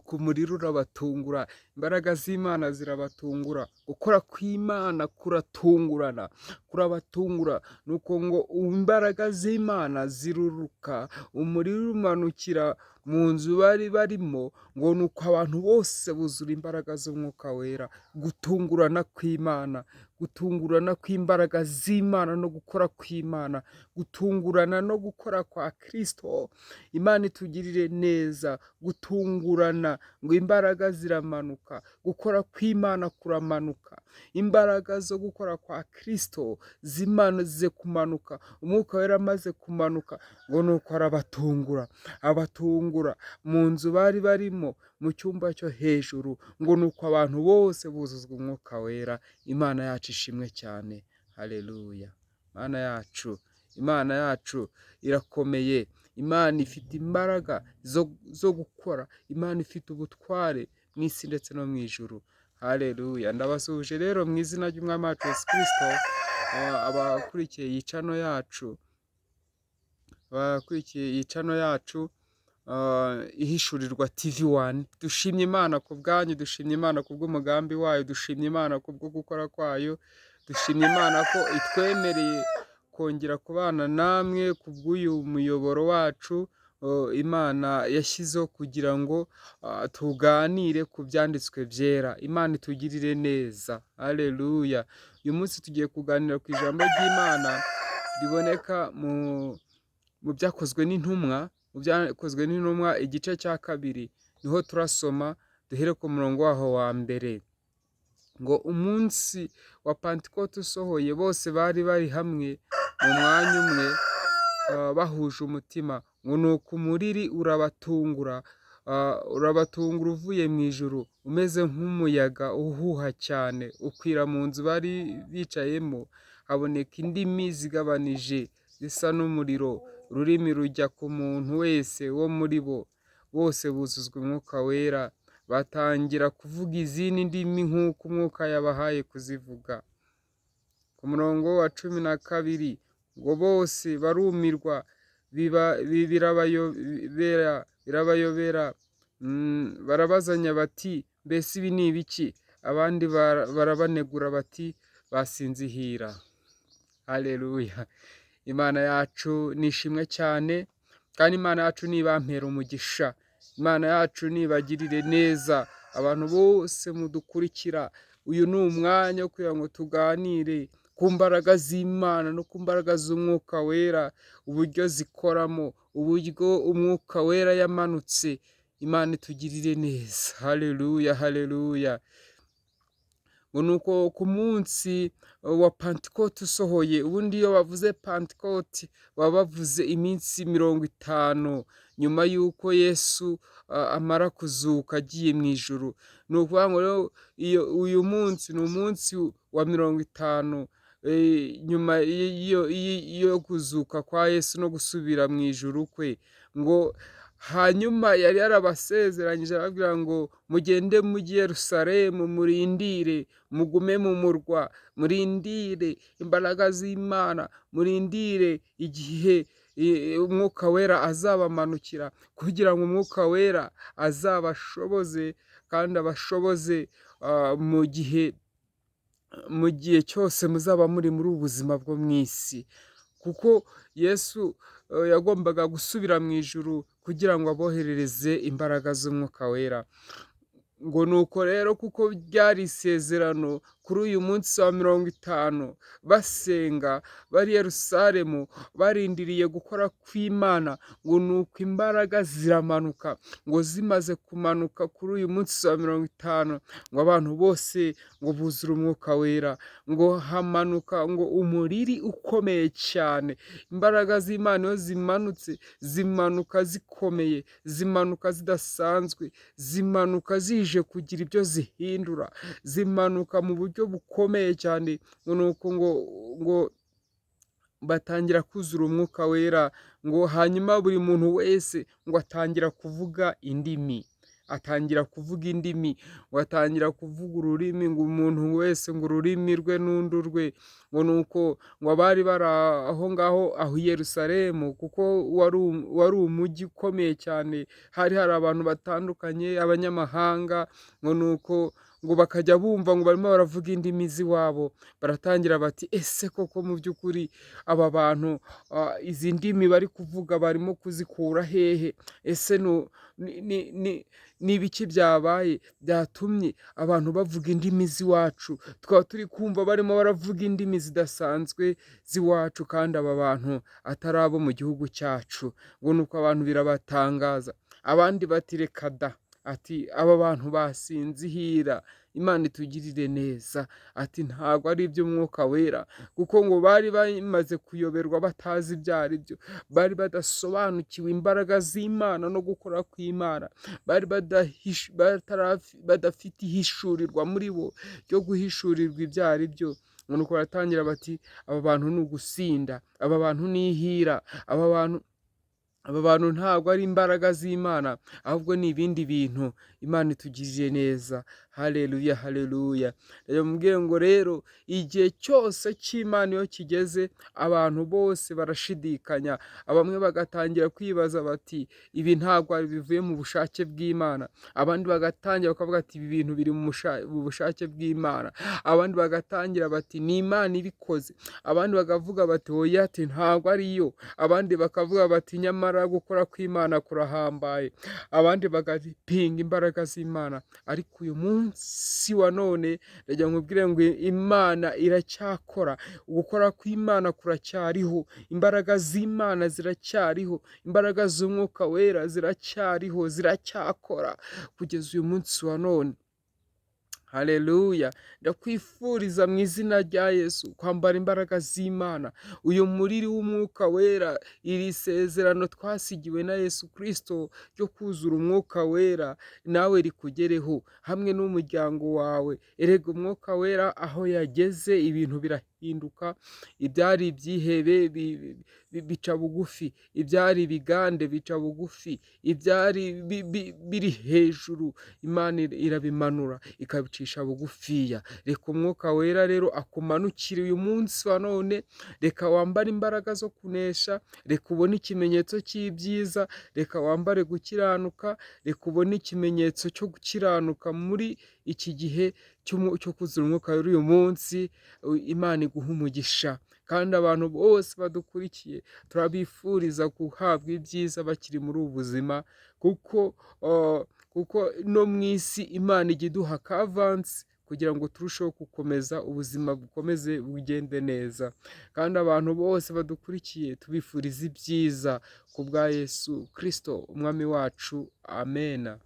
ku muriro urabatungura, imbaraga z'Imana zirabatungura, gukora kw'Imana kuratungurana, kurabatungura, nuko ngo imbaraga z'Imana ziruruka, umuriro umanukira mu nzu bari barimo, ngo nuko abantu bose buzura imbaraga z'Umwuka Wera, gutungurana kw'Imana, gutungurana kw'imbaraga z'Imana no gukora kw'Imana, gutungurana no gukora kwa Kristo. Imana itugirire neza, gutungurana, ngo imbaraga ziramanuka, gukora kw'Imana kuramanuka, imbaraga zo gukora kwa Kristo zimaze kumanuka, Umwuka Wera amaze kumanuka, ngo nuko arabatungura, abatungura mu nzu bari barimo, mu cyumba cyo hejuru, ngo nuko abantu bose buzuzwa Umwuka Wera. Imana yacu ishimwe cyane, haleluya. Imana yacu irakomeye, Imana ifite imbaraga zo gukora, Imana ifite ubutware mu isi ndetse no mu ijuru, haleluya. Ndabasuhuje rero mu izina ry'Umwami wacu Yesu Kristo, abakurikiye iyi channel yacu, Ihishurirwa TV1. Dushimye Imana ku bwanyu, dushimye Imana ku bw'umugambi wayo, dushimye Imana ku bwo gukora kwayo, dushimye Imana ko itwemereye kongera kubana namwe ku bw'uyu muyoboro wacu Imana yashyizeho kugira ngo tuganire ku byanditswe byera. Imana itugirire neza, haleluya. Uyu munsi tugiye kuganira ku ijambo ry'Imana riboneka mu byakozwe n'intumwa, igice cya 2, niho turasoma duhere ku murongo waho wa mbere. Ngo umunsi wa Pentekote usohoye, bose bari hamwe mu mwanya umwe, bahuje umutima, ngo nuko umuriri urabatungura uvuye mu ijuru, umeze nk'umuyaga uhuha cyane, ukwira mu nzu bari bicayemo. Haboneka indimi zigabanije zisa n'umuriro, ururimi rujya ku muntu wese wo muri bo. Bose buzuzwa Umwuka Wera, batangira kuvuga izindi ndimi nk'uko Umwuka yabahaye kuzivuga. Ku murongo wa 12, ngo bose barumirwa, birabayobera, barabazanya bati, mbese ibi ni ibiki? Abandi barabanegura bati, basinzihira. Haleluya. Imana yacu nishimwe cyane, kandi Imana yacu nibampera umugisha, Imana yacu nibagirire neza. Abantu bose mudukurikira, uyu ni umwanya wo kugira ngo tuganire ku mbaraga z'Imana no ku mbaraga z'Umwuka Wera, uburyo zikoramo, uburyo Umwuka Wera yamanutse. Imana itugirire neza, haleluya, haleluya. Ngo nuko ku munsi wa Pentekote usohoye, ubundi iyo bavuze Pentekote baba bavuze iminsi 50 nyuma y'uko Yesu amara kuzuka agiye mu ijuru. Ni ukuvuga ngo rero uyu munsi ni umunsi wa 50 nyuma yo kuzuka kwa Yesu no gusubira mu ijuru kwe. Ngo hanyuma yari yarabasezeranyije arababwira ngo mugende mujye Yerusalemu, murindire, mugume mu murwa, murindire imbaraga z'Imana, murindire igihe Umwuka Wera azabamanukira, kugira ngo Umwuka Wera azabashoboze kandi abashoboze mu gihe cyose muzaba muri ubu buzima bwo mu isi. Kuko Yesu yagombaga gusubira mu ijuru kugira ngo aboherereze imbaraga z'Umwuka Wera. Ngo nuko rero kuko byari isezerano, kuri uyu munsi wa 50 basenga bari Yerusalemu, barindiriye gukora kw'Imana, ngo nuko imbaraga ziramanuka. Ngo zimaze kumanuka kuri uyu munsi wa 50, ngo abantu bose ngo buzura Umwuka Wera, ngo hamanuka ngo umuriri ukomeye cyane. Imbaraga z'Imana iyo zimanutse, zimanuka zikomeye, zimanuka zidasanzwe, zimanuka zije kugira ibyo zihindura, zimanuka mu buryo bukomeye cyane. ngo batangira kuzura Umwuka Wera, ngo hanyuma buri muntu wese ngo atangira kuvuga indimi. atangira kuvuga indimi, ngo atangira kuvuga ururimi, ngo umuntu wese ngo ururimi rwe n'undi urwe, ngo nuko ngo abari bari aho ngaho aho i Yerusalemu, kuko wari umujyi ukomeye cyane, hari abantu batandukanye, abanyamahanga, ngo nuko ngo bakajya bumva ngo barimo baravuga indimi z'iwabo, baratangira bati ese koko mu by'ukuri aba bantu izi ndimi bari kuvuga barimo kuzikura hehe? Ese ni ibiki byabaye byatumye abantu bavuga indimi z'iwacu? Twaba turi kumva barimo baravuga indimi zidasanzwe z'iwacu, kandi aba bantu atari abo mu gihugu cyacu. Ngo nuko abantu birabatangaza, abandi bati reka da, ati aba bantu basinzihira, Imana itugirire neza. Ati ntabwo ari iby'umwuka wera, kuko ngo bari bamaze kuyoberwa, batazi ibyo ari byo, bari badasobanukiwe imbaraga z'Imana no gukora kw'Imana, bari badafite ihishurirwa muri bo ryo guhishurirwa ibyo ari byo. Nuko baratangira bati aba bantu ni ugusinda, aba bantu ni ihira, aba bantu ntabwo ari imbaraga z'Imana, ahubwo ni ibindi bintu. Imana itugirire neza. Haleluya, haleluya. Rero mubwire ngo rero igihe cyose cy'Imana iyo kigeze, abantu bose barashidikanya, bamwe bagatangira kwibaza bati ibi ntabwo bivuye mu bushake bw'Imana, abandi bagatangira bakavuga ati ibi bintu biri mu bushake bw'Imana, abandi bagatangira bati ni Imana ibikoze, abandi bakavuga bati oya, ati ntabwo ariyo, abandi bakavuga bati nyamara gukora kw'Imana kurahambaye, abandi bagapinga imbaraga z'Imana. Ariko uyu munsi wa none ndagira ngo nkubwire ngo Imana iracyakora, gukora kw'Imana kuracyariho, imbaraga z'Imana ziracyariho, imbaraga z'Umwuka wera ziracyariho, ziracyakora kugeza uyu munsi wa none. Haleluya. Ndakwifuriza mu izina rya Yesu kwambara imbaraga z'Imana, uyu muriri w'Umwuka wera, iri sezerano twasigiwe na Yesu Kristo ryo kuzura Umwuka wera, nawe rikugereho hamwe n'umuryango wawe. Erega Umwuka wera aho yageze ibintu birahinduka, ibyari ibyihebe bica bugufi, ibyari ibigande bica bugufi, ibyari biri hejuru Imana irabimanura ikabicisha bugufiya. Reka Umwuka wera rero akumanukire uyu munsi wa none, reka wambare imbaraga zo kunesha, reka ubone ikimenyetso cy'ibyiza, reka wambare gukiranuka, reka ubone ikimenyetso cyo gukiranuka muri iki gihe cyo kuzura Umwuka wera uyu munsi. Imana iguha umugisha, kandi abantu bose badukurikiye turabifuriza guhabwa ibyiza bakiri muri ubu buzima, kuko no mu isi Imana ijya iduha kavansi kugira ngo turusheho gukomeza ubuzima, bukomeze bugende neza. Kandi abantu bose badukurikiye tubifuriza ibyiza ku bwa Yesu Kristo umwami wacu. Amena.